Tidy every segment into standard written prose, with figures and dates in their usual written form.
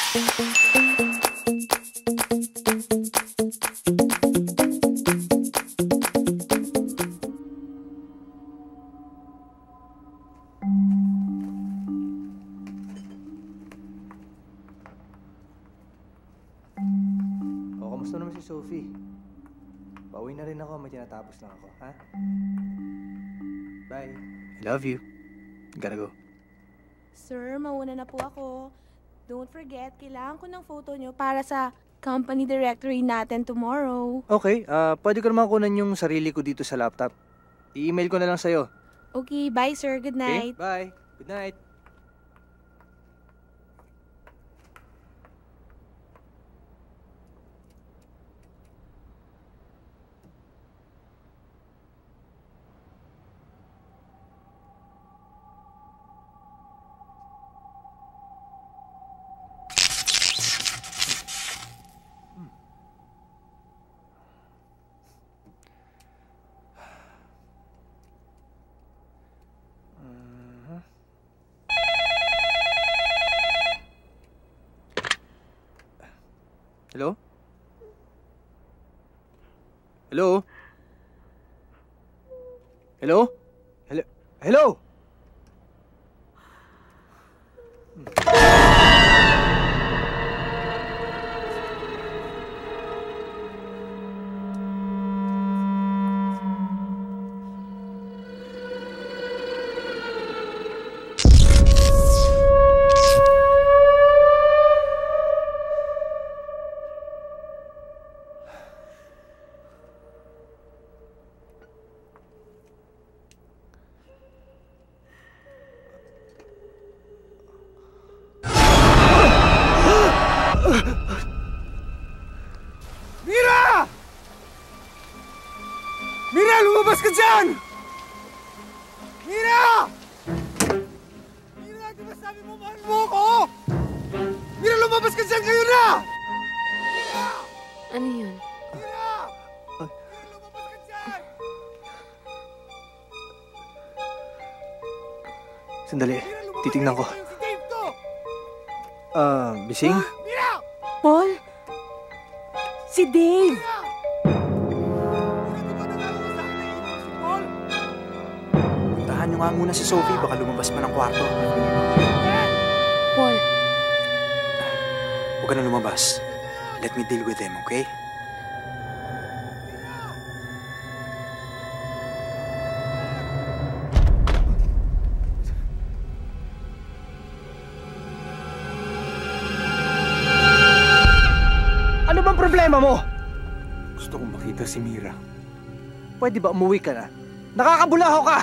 Kamusta naman si Sophie? Pauwi na rin ako, may tinatapos lang ako, ha? Bye. I love you. Gotta go. Sir, mauna na po ako. Don't forget, kailangan ko ng photo nyo para sa company directory natin tomorrow. Okay, pwede ko naman kunan yung sarili ko dito sa laptop. I-email ko na lang sa'yo. Okay, bye sir. Good night. Okay, bye. Good night. Hello? Hello? Hello? Hello? Hello? Mira! Mira, lumabas ka dyan! Mira! Mira, di ba sabi mo mahal mo ako? Mira, lumabas ka dyan ngayon na! Mira! Ano yun? Mira! Mira, lumabas ka dyan! Sandali, titingnan ko. Ah, Si Dave to! Bising? Mira! Paul? Si Dave! Puntahan nyo nga muna si Sophie, baka lumabas pa ng kwarto. Paul, Huwag ka na lumabas. Let me deal with him, okay? Ano bang problema mo? Gusto kong makita si Mira. Pwede ba umuwi ka na? Nakakabulaho ka!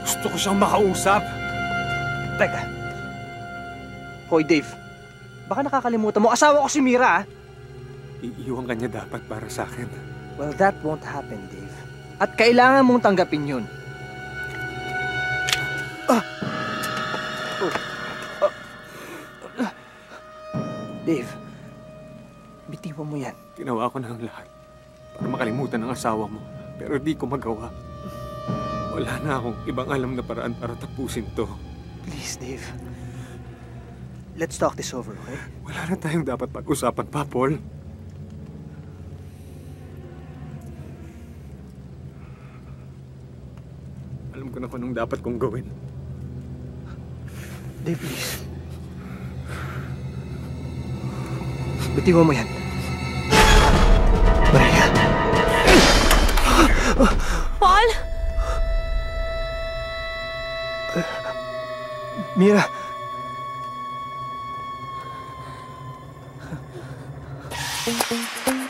Gusto ko siyang makausap. Teka. Hoy, Dave. Baka nakakalimutan mo, asawa ko si Mira, ah. Iiwan ka niya dapat para sa akin. Well, that won't happen, Dave. At kailangan mong tanggapin yun. Dave, bitiwan mo yan. Ginawa ko na ang lahat para makalimutan ang asawa mo. Pero di ko magawa. Wala na akong ibang alam na paraan para tapusin to. Please, Dave. Let's talk this over, okay? Wala na tayong dapat pag-usapan pa, Paul. Alam ko na kung anong dapat kong gawin. Dave, please. Bitiwan mo yan. Maria. Paul! Mira. Thank you.